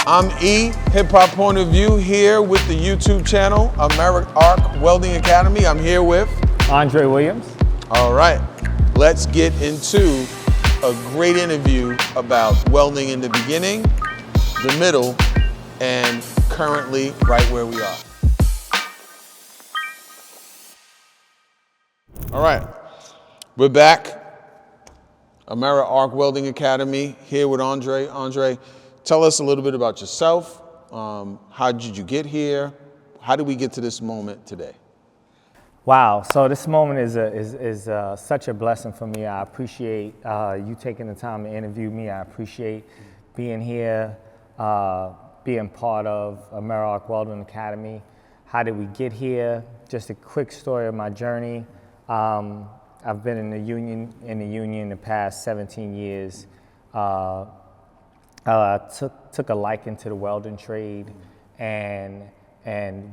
I'm E, Hip Hop Point of View, here with the YouTube channel, AmeriArc Welding Academy. I'm here with Andre Williams. All right, let's get into a great interview about welding in the beginning, the middle, and currently right where we are. All right, we're back. AmeriArc Welding Academy, here with Andre. Andre, tell us a little bit about yourself. How did you get here? How did we get to this moment today? Wow, so this moment is such a blessing for me. I appreciate you taking the time to interview me. I appreciate being here, being part of AmeriArc Welding Academy. How did we get here? Just a quick story of my journey. I've been in the union the past 17 years. Took a liking to the welding trade, and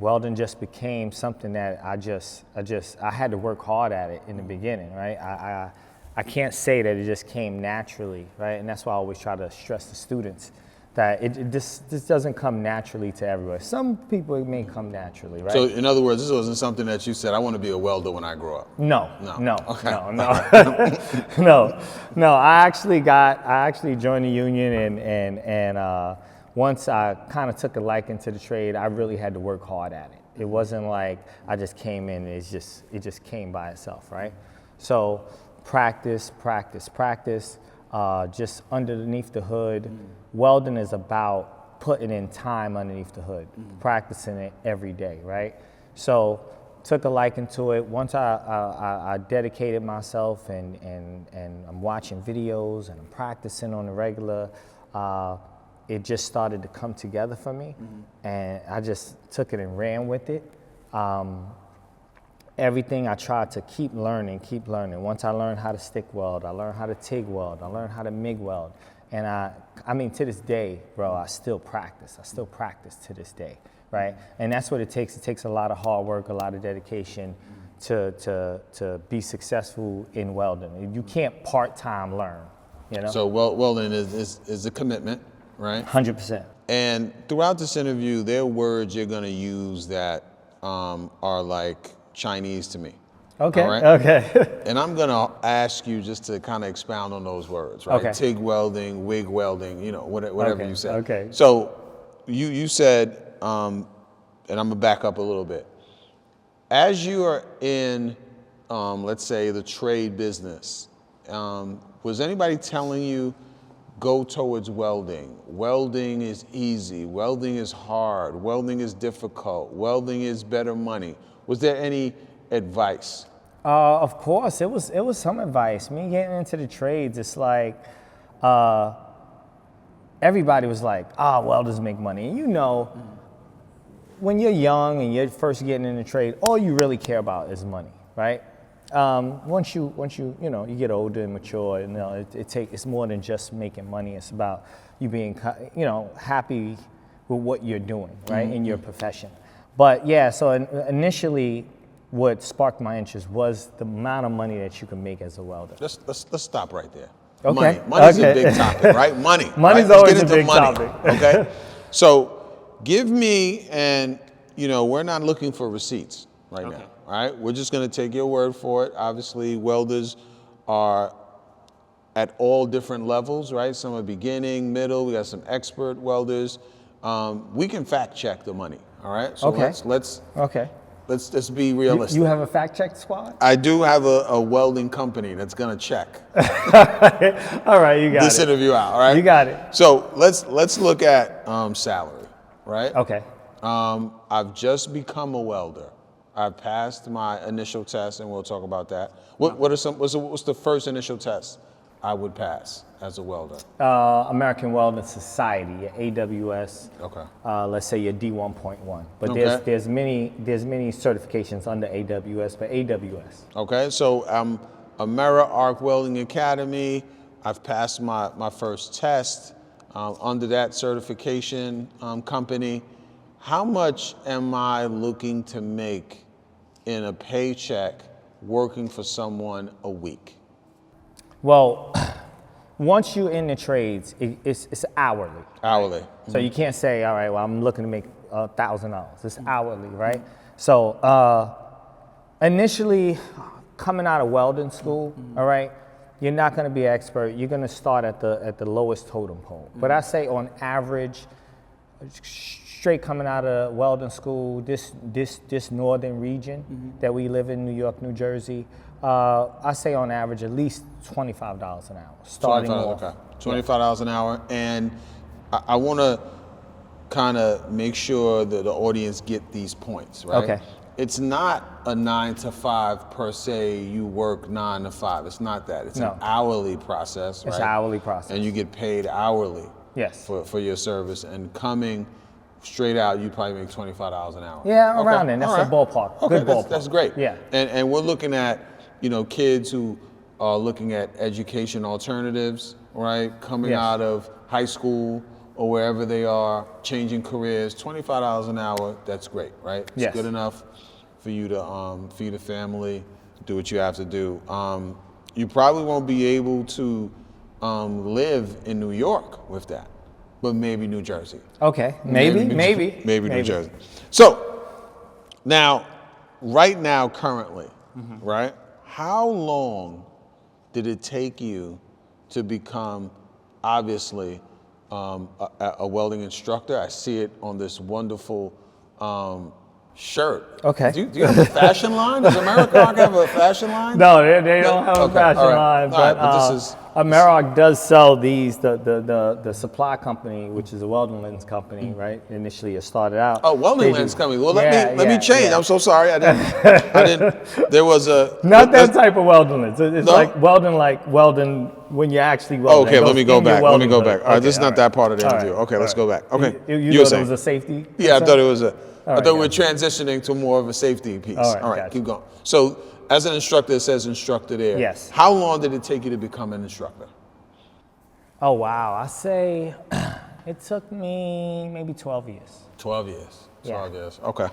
welding just became something that I had to work hard at it in the beginning, right? I can't say that it just came naturally, right? And that's why I always try to stress to students that this doesn't come naturally to everybody. Some people it may come naturally, right? So in other words, this wasn't something that you said, I want to be a welder when I grow up. No. Okay. No. I actually joined the union, and once I kind of took a liking to the trade, I really had to work hard at it. It wasn't like I just came in, it just came by itself, right? So practice, just underneath the hood. Welding is about putting in time underneath the hood, practicing it every day, right? So took a liking to it. Once I dedicated myself and I'm watching videos and I'm practicing on the regular, it just started to come together for me, and I just took it and ran with it. Everything I tried to keep learning. Once I learned how to stick weld, I learned how to TIG weld, I learned how to MIG weld. And I mean, to this day, bro, I still practice to this day, right? And that's what it takes. It takes a lot of hard work, a lot of dedication to be successful in welding. You can't part-time learn, you know? So welding is a commitment, right? 100%. And throughout this interview, there are words you're gonna use that are like Chinese to me. Okay, all right? okay. And I'm gonna ask you just to kind of expound on those words, right? Okay. TIG welding, WIG welding, you know, whatever Okay, you said. okay. So you said, and I'm gonna back up a little bit. As you are in, let's say, the trade business, was anybody telling you, go towards welding? Welding is easy, welding is hard, welding is difficult, welding is better money. Was there any advice? Of course, it was some advice. Me getting into the trades, it's like everybody was like, welders make money. And you know, when you're young and you're first getting in the trade, all you really care about is money, right? Once you you get older and mature, you know, it's more than just making money. It's about you being, happy with what you're doing, right, in your profession. But yeah, so initially, what sparked my interest was the amount of money that you can make as a welder. Let's stop right there. Okay. Money's a big topic, right? Money's right? Always a big topic. Okay. So give me, and we're not looking for receipts right now. All right. We're just going to take your word for it. Obviously, welders are at all different levels, right? Some are beginning, middle. We got some expert welders. We can fact check the money. All right. So let's just be realistic. You have a fact check squad? I do have a welding company that's gonna check. All right, you got this interview out. All right, you got it. So let's look at salary, right? Okay. I've just become a welder. I've passed my initial test, and we'll talk about that. What's the first initial test I would pass as a welder? American Welding Society, AWS. Okay. Let's say you're D1.1, but there's many certifications under AWS, but AWS. Okay, so AmeriArc Welding Academy. I've passed my first test under that certification company. How much am I looking to make in a paycheck working for someone a week? Well, once you're in the trades, it's hourly. Hourly. So you can't say, all right, well, I'm looking to make $1,000. It's hourly, right? So initially, coming out of welding school, all right, you're not going to be an expert. You're going to start at the lowest totem pole. But I say on average, straight coming out of welding school, this northern region that we live in, New York, New Jersey, I say on average at least $25 an hour, starting off. Okay. $25 an hour. And I want to kind of make sure that the audience get these points, right? Okay. It's not a 9 to 5 per se, you work 9 to 5. It's not that. It's an hourly process, right? It's an hourly process. And you get paid hourly. Yes. For your service. And coming straight out, you probably make $25 an hour. Yeah, around there. That's All a ballpark. Okay, Good ballpark. That's great. Yeah. And we're looking at, kids who are looking at education alternatives, right? Coming Yes. out of high school or wherever they are, changing careers, $25 an hour, that's great, right? It's Yes. good enough for you to feed a family, do what you have to do. You probably won't be able to live in New York with that, but maybe New Jersey. Okay, maybe. New Jersey. So now, right now, currently, right? How long did it take you to become, obviously, a welding instructor? I see it on this wonderful shirt. Okay. Do you have a fashion line? Does AmeriArc have a fashion line? No, they don't have a fashion line, but this is AmeriArc does sell these. The supply company, which is a welding lens company, right? Initially, it started out. Oh, welding they lens do- company. Well, Yeah, let me change. yeah. I'm so sorry. I didn't. There was a Not that type of welding lens. It's No? like welding when you actually weld. Okay, let me go back. Let me go back. All right, this is not Okay, that part of the all interview. right, Okay, all let's right. go back. Okay, You were thought it saying. was a safety? Yeah, I thought it was I right, thought we were gotcha. transitioning to more of a safety piece. All right, All right, gotcha. keep going. So, as an instructor, it says instructor there. Yes. How long did it take you to become an instructor? Oh wow! I say it took me maybe 12 years. 12 years. Yeah. 12 years. Okay.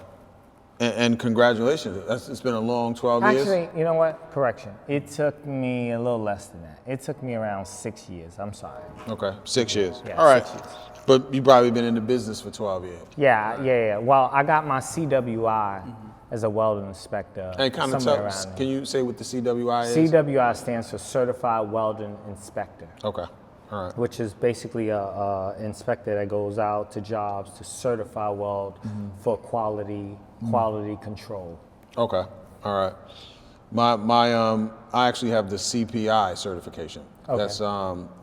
And congratulations. It's been a long 12 years. Actually, you know what? Correction. It took me a little less than that. It took me around 6 years. I'm sorry. Okay, 6 years. Yeah, All right. 6 years. But you've probably been in the business for 12 years. Yeah. Well, I got my CWI as a welding inspector. And kind of somewhere tell, around can you say what the CWI is? CWI stands for Certified Welding Inspector, Okay. All right. which is basically a inspector that goes out to jobs to certify weld for quality control. Okay. All right. I actually have the CPI certification. Okay. That's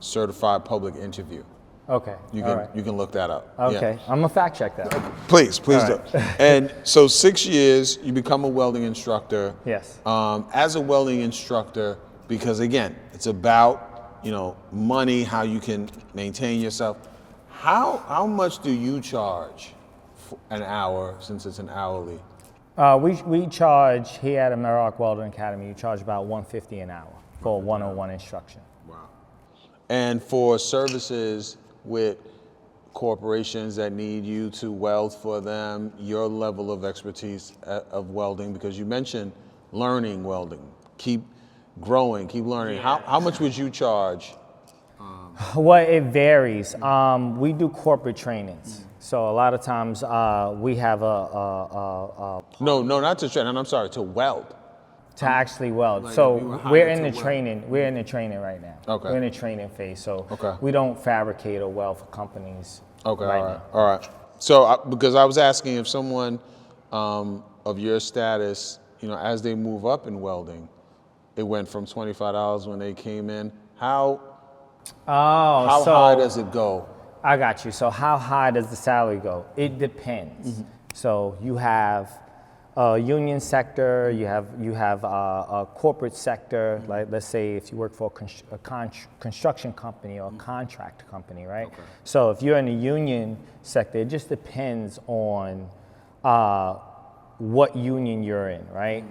Certified Public Interview. Okay. You all can right. you can look that up. Okay. Yeah. I'm gonna fact check that. Please All do. And so 6 years, you become a welding instructor. Yes. As a welding instructor, because again, it's about money, how you can maintain yourself. How much do you charge for an hour, since it's an hourly? We charge here at AmeriArc Welding Academy. You charge about $150 an hour for one-on-one instruction. Wow. And for services with corporations that need you to weld for them, your level of expertise of welding, because you mentioned learning welding, keep growing, keep learning. Yeah. How much would you charge? Well, it varies. We do corporate trainings. So a lot of times we have No, not to train. I'm sorry, to weld. to actually weld. Like So if you were hired we're in to the weld. training. We're in the training right now. Okay. We're in the training phase. So Okay. we don't fabricate or weld for companies. Okay, right all right, now. all right. So, because I was asking if someone of your status, as they move up in welding, it went from $25 when they came in. How So high does it go? I got you. So how high does the salary go? It depends. So you have a union sector, you have a corporate sector, like let's say if you work for a construction company or a contract company, right? Okay. So if you're in the union sector, it just depends on what union you're in, right?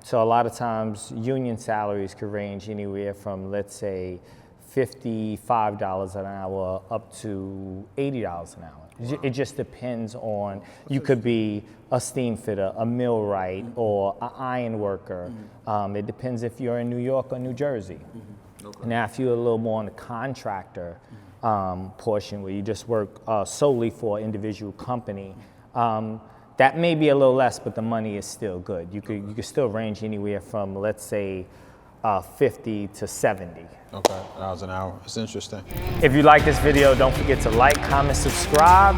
So a lot of times union salaries could range anywhere from, let's say, $55 an hour up to $80 an hour. Wow. It just depends on, you could be a steam fitter, a millwright, or an iron worker. It depends if you're in New York or New Jersey. And now if you're a little more on the contractor portion where you just work solely for an individual company, that may be a little less, but the money is still good. You could still range anywhere from, let's say, 50 to 70. Okay, $1 an hour. It's interesting. If you like this video, don't forget to like, comment, subscribe,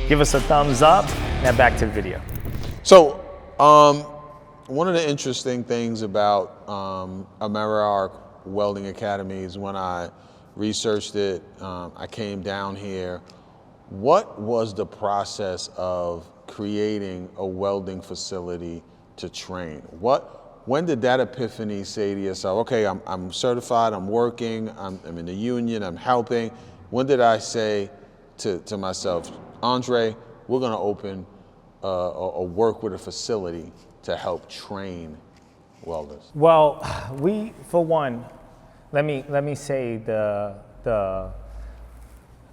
give us a thumbs up. Now back to the video. So, one of the interesting things about AmeriArc Welding Academy is when I researched it, I came down here. What was the process of creating a welding facility to train? When did that epiphany say to yourself, okay, I'm certified, I'm working, I'm in the union, I'm helping? When did I say to myself, Andre, we're gonna open or work with a facility to help train welders? Well, for one, let me say the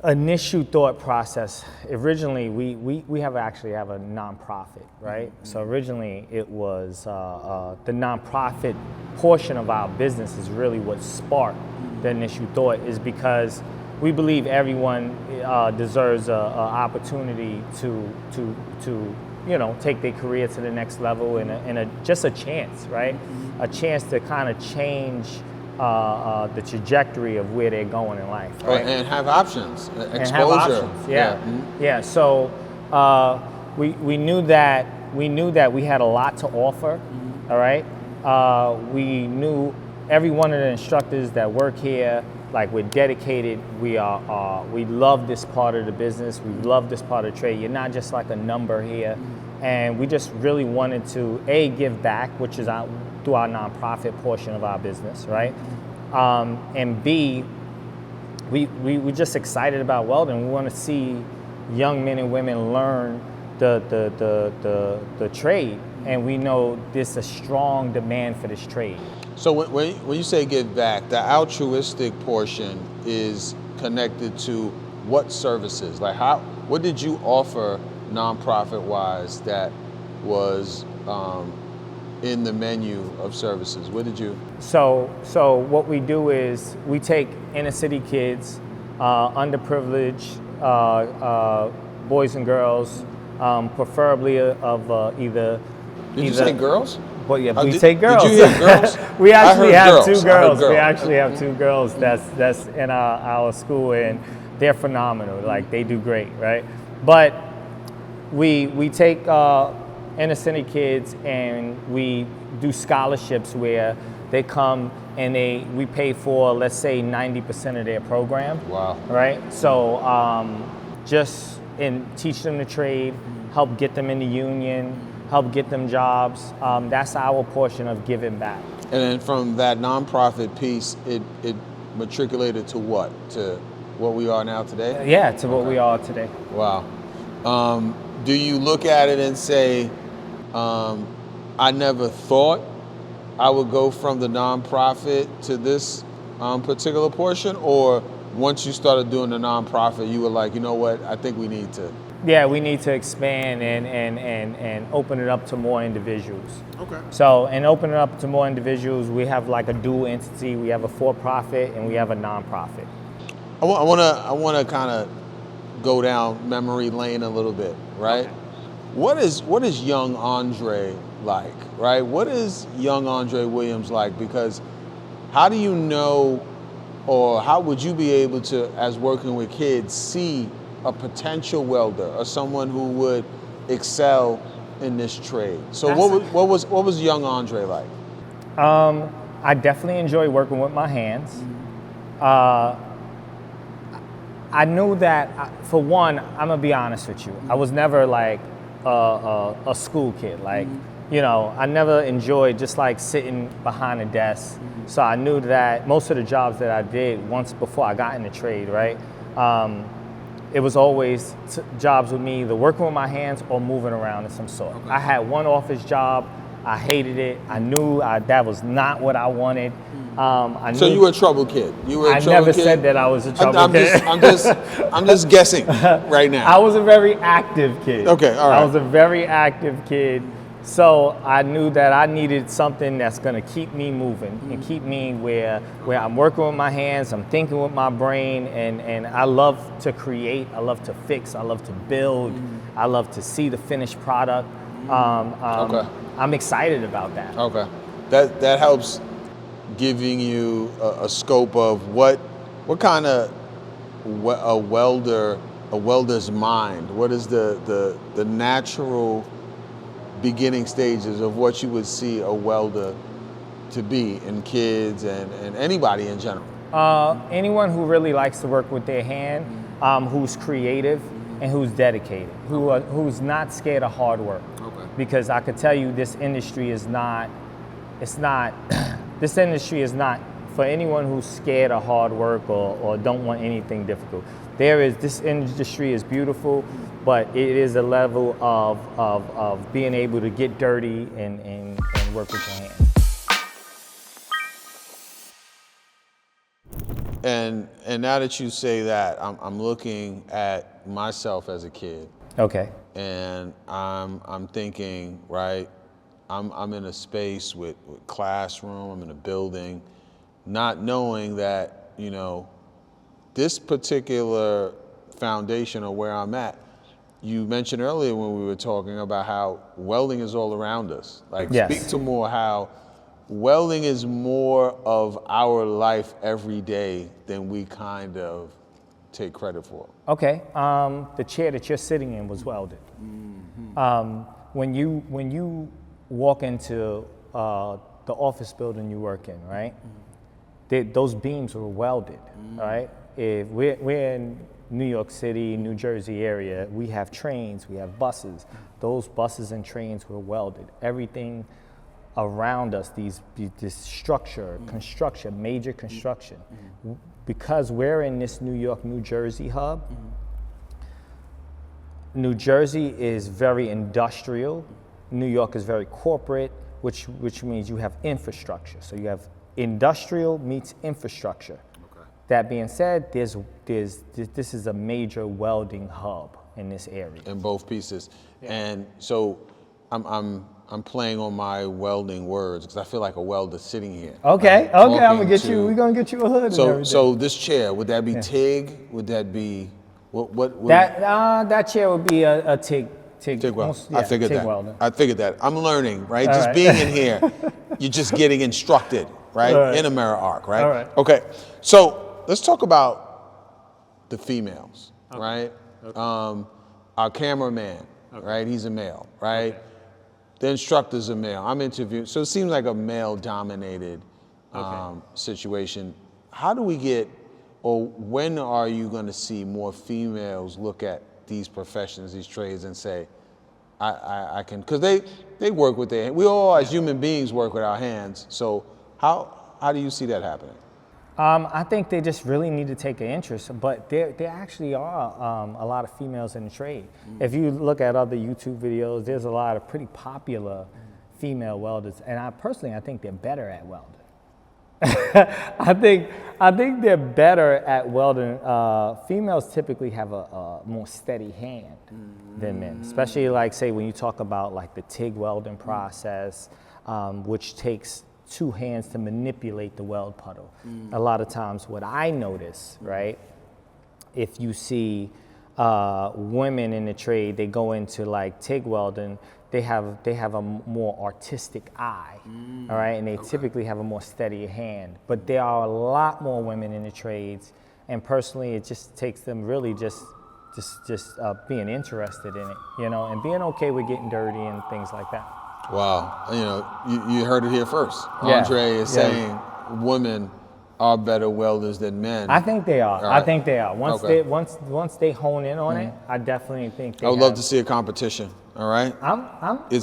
initial thought process. Originally, we actually have a nonprofit, right? So originally, it was the nonprofit portion of our business is really what sparked the initial thought, is because we believe everyone deserves an opportunity to take their career to the next level, and just a chance, right? A chance to kind of change the trajectory of where they're going in life, right? And have options, exposure. And have options, yeah. Yeah. So we knew that we had a lot to offer. All right. We knew every one of the instructors that work here, like, we're dedicated. We love this part of the business. We love this part of the trade. You're not just like a number here. And we just really wanted to, A, give back, which is through our nonprofit portion of our business, right? And B, we're just excited about welding. We want to see young men and women learn the trade. And we know there's a strong demand for this trade. So when you say give back, the altruistic portion is connected to what services? Like, what did you offer nonprofit-wise that was in the menu of services? What did you? So what we do is we take inner city kids, underprivileged boys and girls, preferably of either. Did you say girls? But yeah, we take girls. Did you hear girls? We actually have girls. two girls. We actually have two girls that's in our school, and they're phenomenal. Like, they do great, right? But we take inner city kids and we do scholarships where they come and we pay for, let's say, 90% of their program. Wow. Right? So teach them the trade, help get them in the union, help get them jobs. That's our portion of giving back. And then from that nonprofit piece, it matriculated to what? To what we are now today? Yeah, to what we are today. Wow. Do you look at it and say, I never thought I would go from the nonprofit to this particular portion? Or once you started doing the nonprofit, you were like, you know what, I think we need to? Yeah, we need to expand and open it up to more individuals. Okay. So, and open it up to more individuals, we have like a dual entity. We have a for-profit and we have a nonprofit. I want to kind of go down memory lane a little bit, right? Okay. What is young Andre like, right? What is young Andre Williams like? Because how do you know, or how would you be able to, as working with kids, see a potential welder or someone who would excel in this trade? So what was young Andre like? I definitely enjoy working with my hands. I knew that, for one, I'm gonna be honest with you, I was never like a school kid. Like, I never enjoyed just like sitting behind a desk. So I knew that most of the jobs that I did once before I got in the trade, right? It was always jobs with me either working with my hands or moving around of some sort. Okay. I had one office job. I hated it. I knew that was not what I wanted. So you were a trouble kid. I never said that I was a trouble kid. I'm just guessing right now. I was a very active kid. Okay, all right. I was a very active kid. So I knew that I needed something that's gonna keep me moving and keep me where I'm working with my hands, I'm thinking with my brain, and I love to create, I love to fix, I love to build, I love to see the finished product. Okay. I'm excited about that. Okay. That helps giving you a scope of what kind of a welder's mind. What is the natural beginning stages of what you would see a welder to be in kids and anybody in general? Anyone who really likes to work with their hand, who's creative and who's dedicated, who's not scared of hard work. Okay. Because I could tell you this industry is not, this industry is not for anyone who's scared of hard work or don't want anything difficult. This industry is beautiful, but it is a level of being able to get dirty and work with your hands. And now that you say that, I'm looking at myself as a kid. Okay. And I'm thinking, right, I'm in a space with classroom, I'm in a building, not knowing that, you know, this particular foundation or where I'm at, you mentioned earlier when we were talking about how welding is all around us. Like, yes. Speak to more how welding is more of our life every day than we kind of take credit for. Okay, the chair that you're sitting in was welded. When you walk into the office building you work in, right? Those beams were welded, right? If we're in New York City, New Jersey area, we have trains, we have buses. Those buses and trains were welded. Everything around us, this structure, construction, major construction. Because we're in this New York, New Jersey hub, New Jersey is very industrial. New York is very corporate, which means you have infrastructure. So you have industrial meets infrastructure. Okay. That being said, this is a major welding hub in this area. In both pieces. Yeah. And so I'm playing on my welding words because I feel like a welder sitting here. Okay, right? Okay, we're gonna get you a hood and everything. So this chair, would that be TIG? Would that be what that chair would be a TIG welder. Yeah, I figured TIG that. welder. I figured that. I'm learning, right? Just being in here, you're just getting instructed, right? In AmeriArc, right? All right. Okay. So let's talk about the females, right? Okay. Our cameraman, right? He's a male, right? Okay. The instructor's a male. I'm interviewing, so it seems like a male-dominated situation. How do we get, or when are you going to see more females look at these professions, these trades, and say, I can, because they work with their, we all as human beings work with our hands. So how do you see that happening? I think they just really need to take an interest, but there actually are a lot of females in the trade. If you look at other YouTube videos, there's a lot of pretty popular female welders, and I think they're better at welding. I think they're better at welding. Females typically have a more steady hand than men, especially like say when you talk about like the TIG welding process, which takes two hands to manipulate the weld puddle. A lot of times what I notice, right, if you see women in the trade, they go into like TIG welding, they have a more artistic eye, all right, and they typically have a more steady hand. But there are a lot more women in the trades, and personally, it just takes them really just being interested in it, you know, and being okay with getting dirty and things like that. Wow, you know, you heard it here first. Andre is saying women are better welders than men. I think they are. Right. I think they are. Once they hone in on it, I definitely think they I would love to see a competition. All right, I'm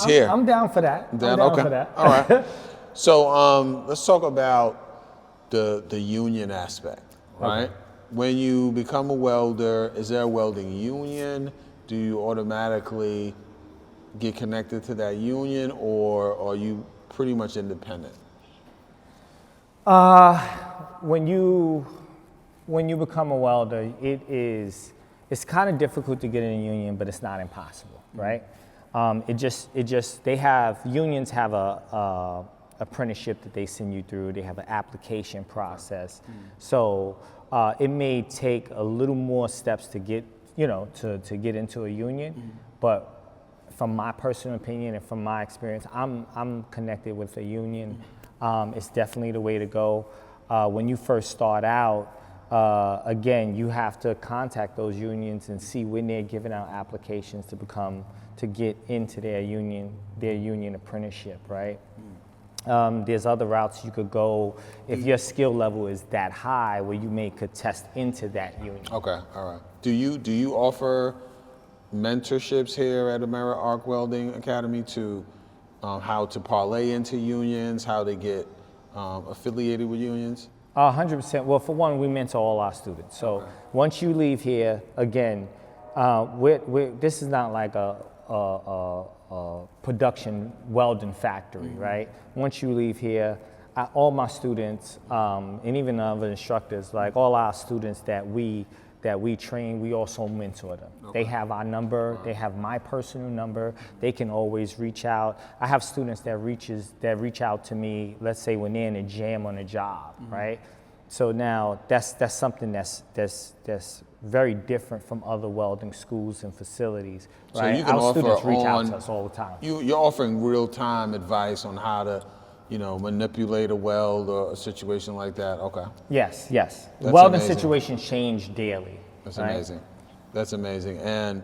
here. I'm down for that. I'm down okay. for that. All right. So let's talk about the union aspect. Right. Okay. When you become a welder, is there a welding union? Do you automatically get connected to that union, or are you pretty much independent? When you become a welder, it's kind of difficult to get in a union, but it's not impossible, right? Unions have a apprenticeship that they send you through. They have an application process. So it may take a little more steps to get, to get into a union, but from my personal opinion and from my experience, I'm connected with a union. It's definitely the way to go. When you first start out, again, you have to contact those unions and see when they're giving out applications to get into their union apprenticeship, right? There's other routes you could go if your skill level is that high where you could test into that union. Okay, all right. Do you offer mentorships here at AmeriArc Welding Academy to how to parlay into unions, how to get affiliated with unions? 100%. Well, for one, we mentor all our students. So once you leave here, again, this is not like a production welding factory, right? Once you leave here, all my students, and even other instructors, like all our students that we train, we also mentor them. They have our number, they have my personal number, they can always reach out. I have students that reach out to me, let's say when they're in a jam on a job, right? So now that's something that's very different from other welding schools and facilities, right? So you can our offer students reach out to us all the time. You're offering real-time advice on how to, manipulate a weld or a situation like that. Okay. Yes. That's Welding amazing. situations change daily. That's right? amazing. That's amazing. And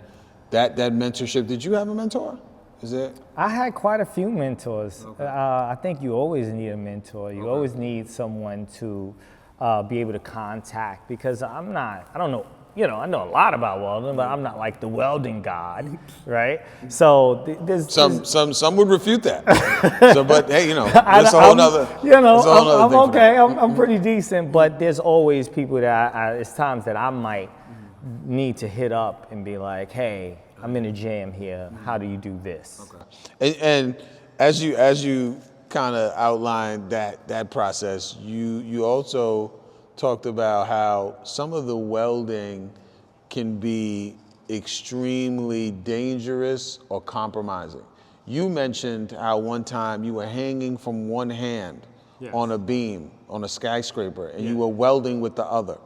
that mentorship, did you have a mentor? Is it? I had quite a few mentors. Okay. I think you always need a mentor. You always need someone to be able to contact, because I don't know, I know a lot about welding, but I'm not like the welding god, right? So there's some would refute that. But hey, that's a whole nother. I'm okay. I'm pretty decent, but there's always people that it's times that I might need to hit up and be like, hey, I'm in a jam here. How do you do this? Okay. And as you kind of outlined that process, you also talked about how some of the welding can be extremely dangerous or compromising. You mentioned how one time you were hanging from one hand on a beam on a skyscraper, and you were welding with the other.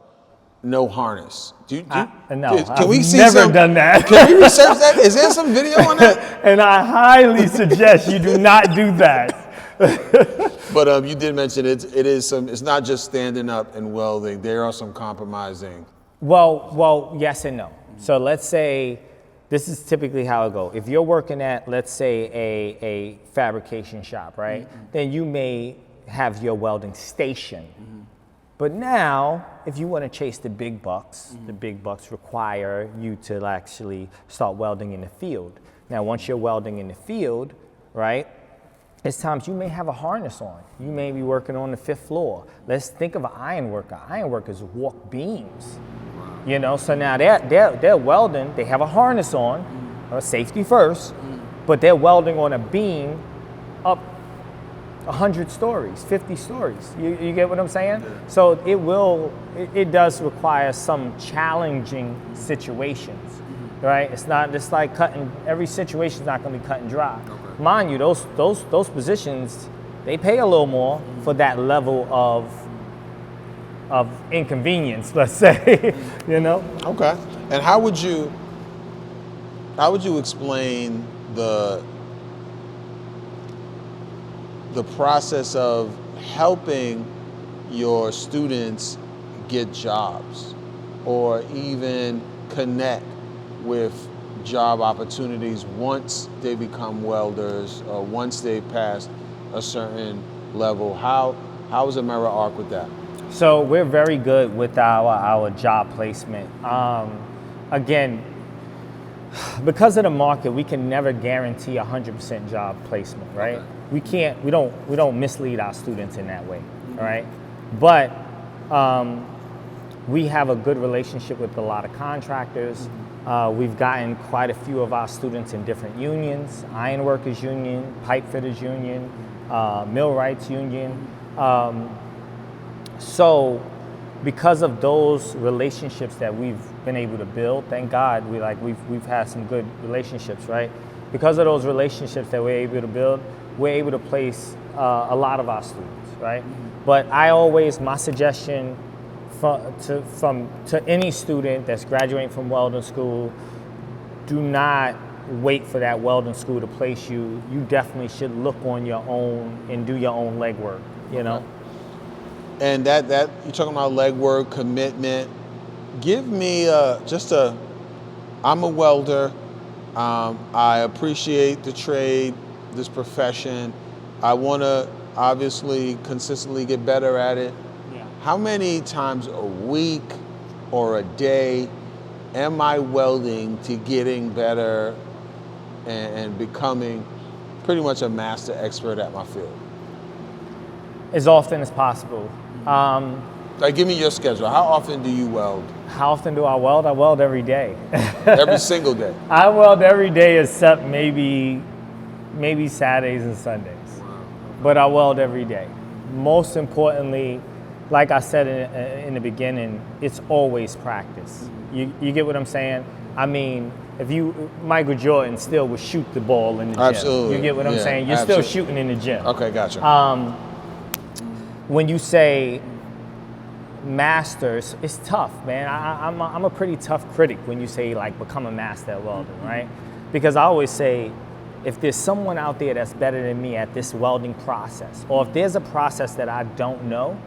No harness. No, can I've we see never done that. Can we research that? Is there some video on that? And I highly suggest you do not do that. But you did mention it's not just standing up and welding. There are some compromising. Well, yes and no. So let's say, this is typically how it goes. If you're working at, let's say, a fabrication shop, right? Then you may have your welding station. But now, if you want to chase the big bucks require you to actually start welding in the field. Now, once you're welding in the field, right, there's times you may have a harness on. You may be working on the 5th floor. Let's think of an iron worker. Iron workers walk beams. So now they're welding, they have a harness on, safety first, but they're welding on a beam up 100 stories, 50 stories. You get what I'm saying? So it does require some challenging situations, right? It's not just like every situation's not gonna be cut and dry. Mind you, those positions, they pay a little more for that level of inconvenience, let's say, Okay. And how would you explain the process of helping your students get jobs or even connect with job opportunities once they become welders or once they pass a certain level? How is AmeriArc with that? So we're very good with our job placement. Again, because of the market, we can never guarantee 100% job placement, right? Okay. We don't mislead our students in that way, all right? But we have a good relationship with a lot of contractors. We've gotten quite a few of our students in different unions: ironworkers union, pipe fitters union, millwrights union. So because of those relationships that we've been able to build, thank God, we've had some good relationships, right? because of those relationships that we're able to build, we're able to place a lot of our students, right? But my suggestion to any student that's graduating from welding school, do not wait for that welding school to place you. You definitely should look on your own and do your own legwork, you know? And that you're talking about legwork, commitment. Give me I'm a welder. I appreciate the trade, this profession. I want to obviously consistently get better at it. Yeah. How many times a week or a day am I welding to getting better and becoming pretty much a master expert at my field? As often as possible. Like, give me your schedule. How often do you weld? How often do I weld? I weld every day. Every single day? I weld every day except maybe Saturdays and Sundays. But I weld every day. Most importantly, like I said in the beginning, it's always practice. You get what I'm saying? I mean, Michael Jordan still would shoot the ball in the gym. Absolutely. You get what I'm saying? You're still shooting in the gym. Okay, gotcha. When you say masters, it's tough, man. I'm a pretty tough critic when you say like become a master at welding, right? Because I always say, if there's someone out there that's better than me at this welding process, or if there's a process that I don't know,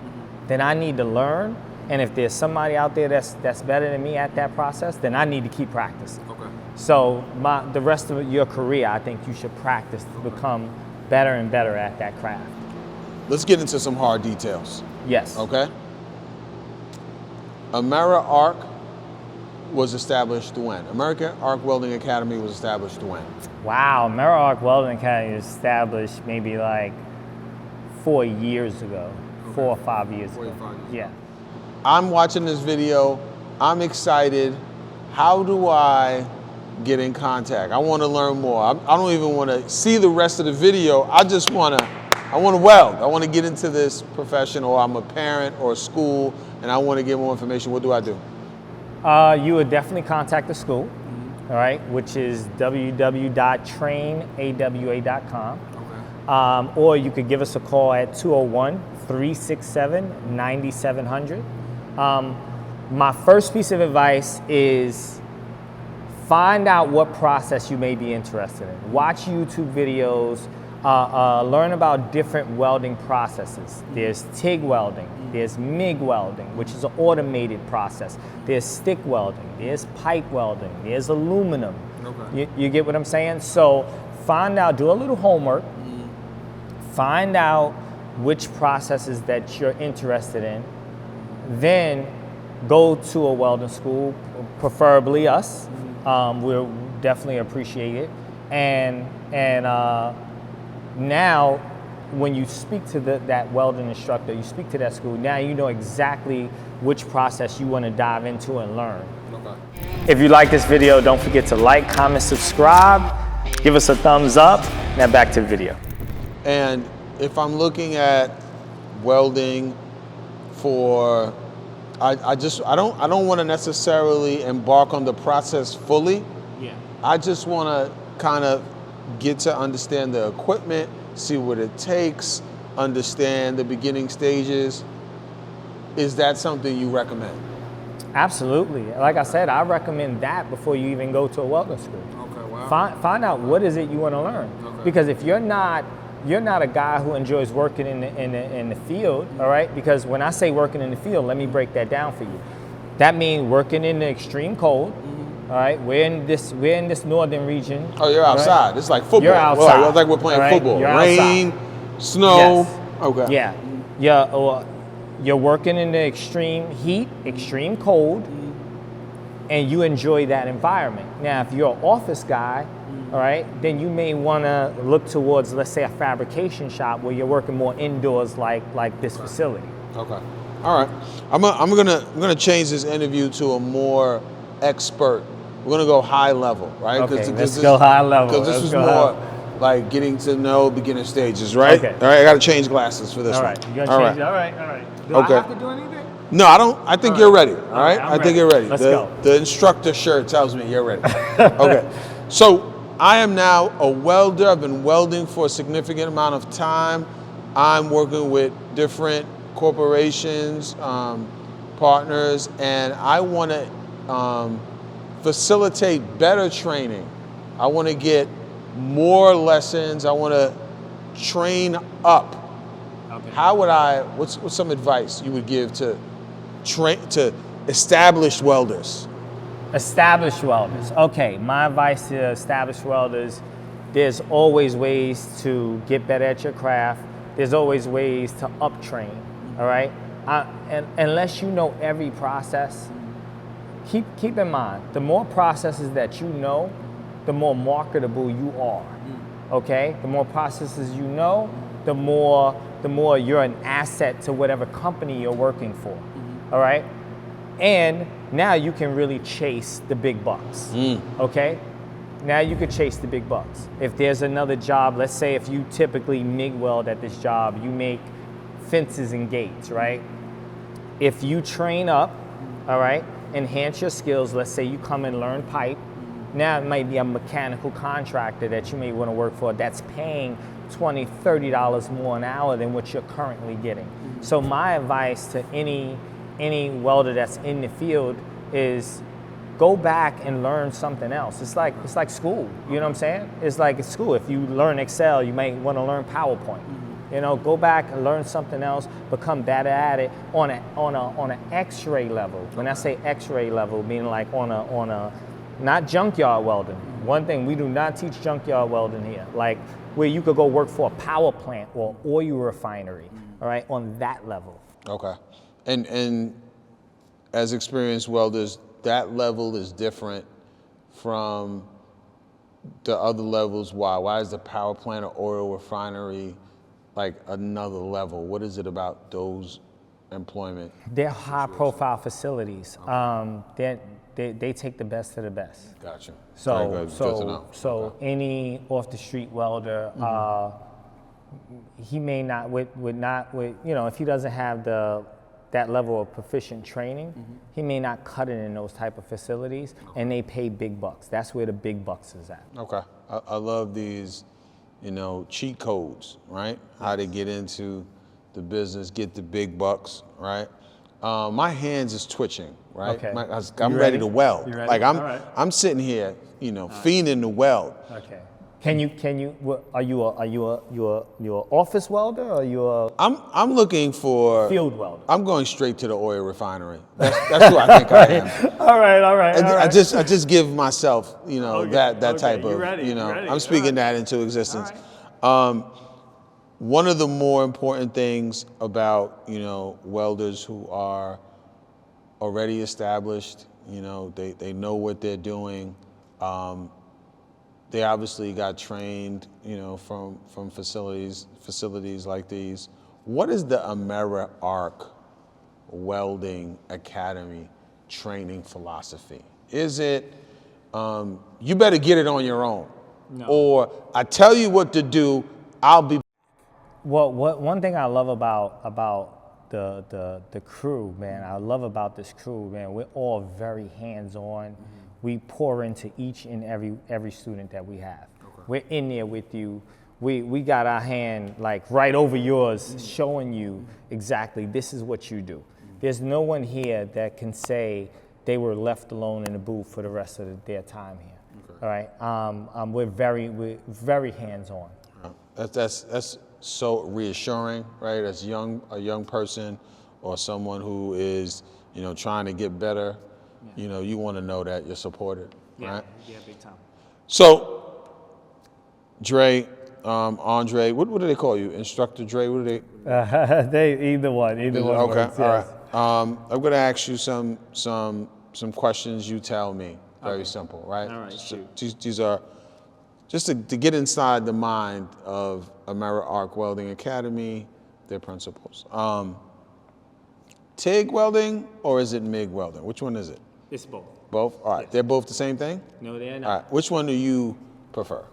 then I need to learn. And if there's somebody out there that's better than me at that process, then I need to keep practicing. Okay. So the rest of your career, I think you should practice to become better and better at that craft. Let's get into some hard details. Yes. Okay. AmeriArc was established when? AmeriArc Welding Academy was established when? Wow, AmeriArc Welding Academy was established maybe like 4 years ago, 4 or 5 years ago. 4 or 5 years. Yeah. I'm watching this video. I'm excited. How do I get in contact? I want to learn more. I don't even want to see the rest of the video. I want to weld. I want to get into this profession, or I'm a parent or a school and I want to get more information. What do I do? You would definitely contact the school, all right, which is www.trainawa.com. Okay. Or you could give us a call at 201-367-9700. My first piece of advice is find out what process you may be interested in. Watch YouTube videos, learn about different welding processes. There's TIG welding, there's MIG welding, which is an automated process. There's stick welding, there's pipe welding, there's aluminum. Okay. You get what I'm saying? So find out, do a little homework, find out which processes that you're interested in, then go to a welding school, preferably us. We'll definitely appreciate it. And now, when you speak to that welding instructor, you speak to that school, now you know exactly which process you want to dive into and learn. Okay. If you like this video, don't forget to like, comment, subscribe, give us a thumbs up. Now back to the video. And if I'm looking at welding for, I don't want to necessarily embark on the process fully. Yeah. I just want to kind of get to understand the equipment, see what it takes, understand the beginning stages. Is that something you recommend? Absolutely. Like I said, I recommend that before you even go to a welding school. Okay, wow. Find out what is it you want to learn. Okay. Because if you're not a guy who enjoys working in the field, all right? Because when I say working in the field, let me break that down for you. That means working in the extreme cold. All right, we're in this northern region. Oh, you're outside. Right? It's like football. You're outside. Well, like we're playing football. You're Rain, outside. snow. Yes. Okay. Yeah. You're working in the extreme heat, extreme cold, and you enjoy that environment. Now, if you're an office guy, all right, then you may want to look towards, let's say, a fabrication shop where you're working more indoors, like this facility. Okay. All right. I'm gonna change this interview to a more expert. We're gonna go high level, right? Okay, let's go high level. Because this was more like getting to know beginner stages, right? Okay. All right. I gotta change glasses for this All one. right. You gonna change it? All right. Do Okay. I have to do anything? No, I don't. I think you're ready. All right. I'm I think ready. you're ready. Let's go. The instructor shirt tells me you're ready. Okay. So I am now a welder. I've been welding for a significant amount of time. I'm working with different corporations, partners, and I want to facilitate better training. I want to get more lessons. I want to train up. Okay. How would what's some advice you would give to established welders? Established welders. Okay, my advice to established welders, there's always ways to get better at your craft. There's always ways to uptrain, all right? And unless you know every process, keep in mind, the more processes that you know, the more marketable you are, okay? The more processes you know, the more you're an asset to whatever company you're working for, all right? And now you can really chase the big bucks, okay? Now you can chase the big bucks. If there's another job, let's say if you typically MIG weld at this job, you make fences and gates, right? If you train up, all right, enhance your skills, let's say you come and learn pipe, now it might be a mechanical contractor that you may want to work for that's paying $20, $30 more an hour than what you're currently getting. So my advice to any welder that's in the field is go back and learn something else. It's like school, you know what I'm saying? It's like school. If you learn Excel, you may want to learn PowerPoint. You know, go back and learn something else, become better at it on an X-ray level. When I say X-ray level, meaning like on a not junkyard welding. One thing, we do not teach junkyard welding here. Like where you could go work for a power plant or oil refinery, all right, on that level. Okay. And as experienced welders, that level is different from the other levels. Why? Why is the power plant or oil refinery like another level? What is it about those employment? They're high-profile facilities. They take the best of the best. Gotcha. So, Very good. Good to know. Okay. Any off-the-street welder, he may not if he doesn't have that level of proficient training, he may not cut it in those type of facilities, and they pay big bucks. That's where the big bucks is at. Okay. I love these, cheat codes, right? How to get into the business, get the big bucks, right? My hands is twitching, right? Okay. I'm ready to weld. You ready? Like All right. I'm sitting here, fiending to weld. Okay. Can you? Are you a office welder or are you a I'm looking for field welder? I'm going straight to the oil refinery. That's who I think I am. All right. I just give myself, that Okay. type You of, ready? You ready? I'm speaking that into existence. One of the more important things about, welders who are already established, they know what they're doing. They obviously got trained, from facilities like these. What is the AmeriArc Welding Academy training philosophy? Is it, you better get it on your own? No. Or I tell you what to do, I'll be. Well, one thing I love about the crew, man, I love about this crew, man, we're all very hands-on. We pour into each and every student that we have. Okay. We're in there with you. We got our hand like right over yours, showing you exactly this is what you do. There's no one here that can say they were left alone in the booth for the rest of their time here. Okay. All right. We're very hands-on. That's so reassuring, right? As a young person or someone who is, trying to get better. Yeah. You want to know that you're supported, right? Yeah, big time. So, Dre, Andre, what do they call you? Instructor Dre? What do they? Either one. Okay, works, all right. I'm going to ask you some questions. You tell me. Very simple, right? All right. Shoot. These are just to get inside the mind of AmeriArc Welding Academy, their principles. TIG welding or is it MIG welding? Which one is it? It's both. Both? All right. Yes. They're both the same thing? No, they're not. All right. Which one do you prefer?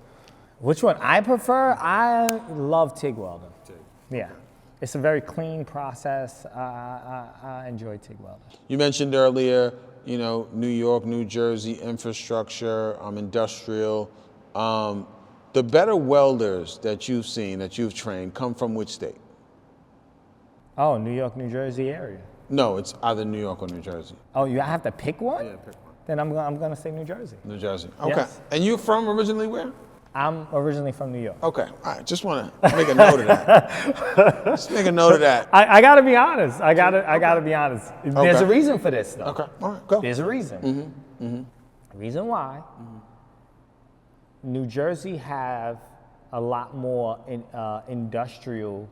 Which one I prefer? I love TIG welding. TIG. Yeah. Okay. It's a very clean process. I enjoy TIG welding. You mentioned earlier, New York, New Jersey, infrastructure, industrial. The better welders that you've seen, that you've trained, come from which state? Oh, New York, New Jersey area. No, it's either New York or New Jersey. Oh, you have to pick one? Yeah, pick one. Then I'm gonna say New Jersey. New Jersey. Okay. Yes. And you're from originally where? I'm originally from New York. Okay. All right. Just want to make a note of that. Just make a note of that. I gotta be honest. I gotta be honest. There's a reason for this, though. Okay. All right. Go. There's a reason. Reason why. New Jersey have a lot more industrial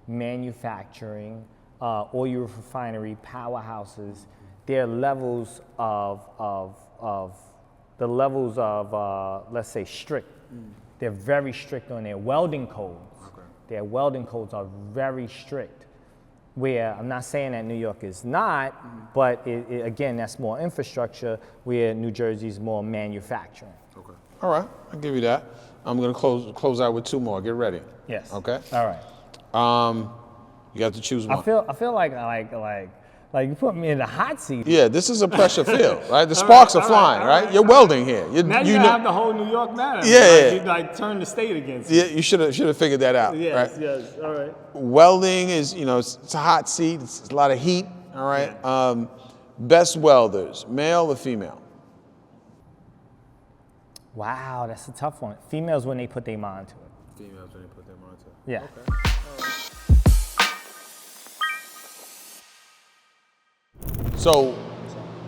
manufacturing, oil refinery powerhouses. Their levels of let's say strict. They're very strict on their welding codes. Okay. Their welding codes are very strict. Where I'm not saying that New York is not, but again, that's more infrastructure, where New Jersey's more manufacturing. Okay. All right. I'll give you that. I'm going to close out with two more. Get ready. Yes. Okay. All right. You got to choose one. I feel like you put me in the hot seat. Yeah, this is a pressure field, right? The sparks are flying, right? You're welding here. Now you have the whole New York map. Yeah, You turn the state against you. Yeah, you should have figured that out, Yes, right? yes, all right. Welding is, it's a hot seat. It's a lot of heat, all right? Best welders, male or female? Wow, that's a tough one. Females when they put their mind to it. Females when they put their mind to it. Yeah. Okay. So,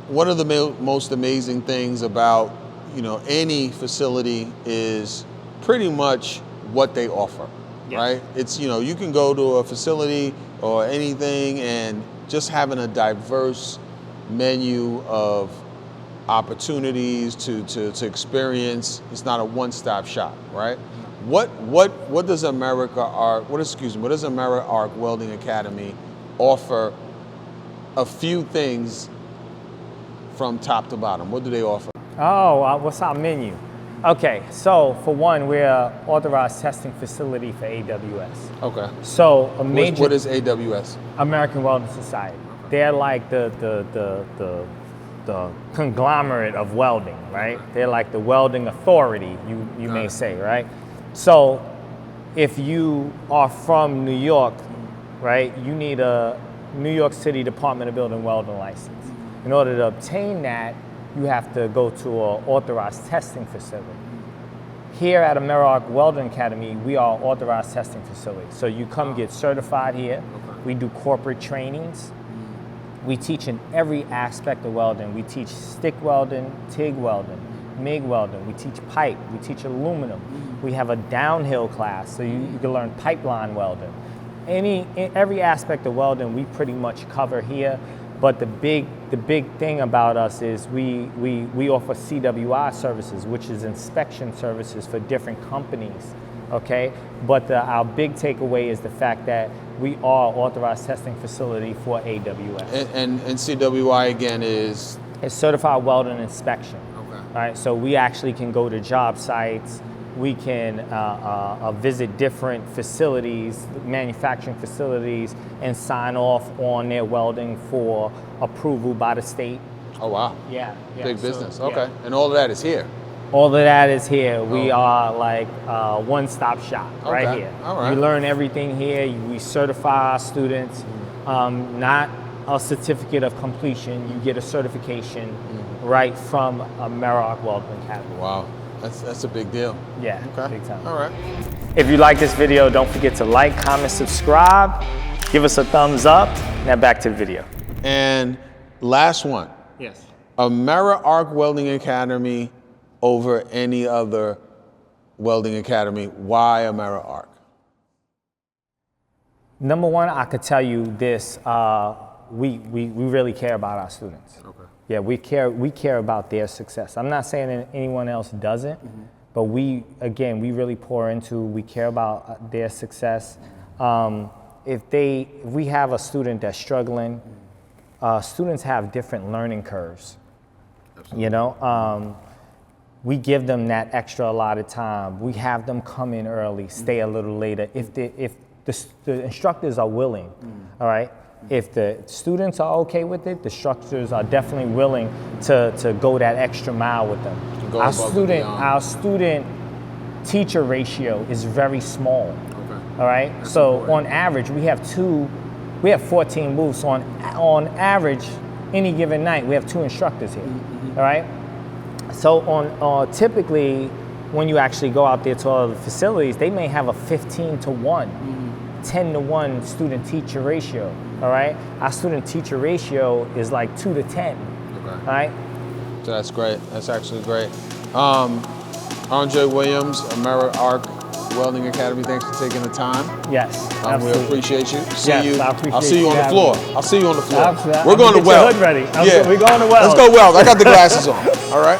one of the most amazing things about, any facility is pretty much what they offer, Yes. right? It's, you can go to a facility or anything and just having a diverse menu of opportunities to experience. It's not a one-stop shop, right? What does AmeriArc Welding Academy offer? A few things from top to bottom. What do they offer? Oh, what's our menu? Okay, so for one, we're an authorized testing facility for AWS. Okay. So a major What is AWS? American Welding Society. They're like the conglomerate of welding, right? They're like the welding authority, you may say, right? So if you are from New York, right, you need a New York City Department of Building Welding license. In order to obtain that, you have to go to an authorized testing facility. Here at AmeriArc Welding Academy, we are an authorized testing facility. So you come get certified here. Okay. We do corporate trainings. We teach in every aspect of welding. We teach stick welding, TIG welding, MIG welding. We teach pipe. We teach aluminum. We have a downhill class, so you can learn pipeline welding. Every aspect of welding we pretty much cover here, but the big thing about us is we offer CWI services, which is inspection services for different companies, okay? But our big takeaway is the fact that we are an authorized testing facility for AWS. And CWI again is? It's Certified Welding Inspection. Okay. All right, so we actually can go to job sites. We can visit different facilities, manufacturing facilities, and sign off on their welding for approval by the state. Oh, wow. Yeah. Big so, business. yeah. Okay. And all of that is here? All of that is here. We are like a one-stop shop right Okay. here. All right. We learn everything here. We certify our students, not a certificate of completion. You get a certification right from AmeriArc Welding Academy. Wow. That's a big deal. Yeah, Okay. big time. All right. If you like this video, don't forget to like, comment, subscribe, give us a thumbs up. Now back to the video. And last one. Yes. AmeriArc Welding Academy over any other welding academy. Why AmeriArc? Number one, I could tell you this, we really care about our students. Okay. Yeah, we care about their success. I'm not saying that anyone else doesn't, but we really pour into, we care about their success. If we have a student that's struggling, students have different learning curves. Absolutely. You know, we give them that extra allotted time. We have them come in early, stay a little later. If the instructors are willing, all right? If the students are okay with it, the instructors are definitely willing to go that extra mile with them. Go above and beyond. Our student student-teacher ratio is very small. Okay. All right. That's so important. on average, we have 14 booths. On average, any given night, we have 2 instructors here. All right. So on typically, when you actually go out there to all the facilities, they may have a 15-to-1, 10-to-1 student-teacher ratio. All right. Our student-teacher ratio is like 2-to-10. Okay. All right. So that's great. That's actually great. Andre Williams, AmeriArc Welding Academy, thanks for taking the time. Yes, We absolutely. appreciate you. Yes, I appreciate I'll see you on the having floor. me. I'll see you on the floor. Absolutely. We're going to Get your weld. hood ready. Yeah. We're going to weld. Let's go weld. I got the glasses on. All right.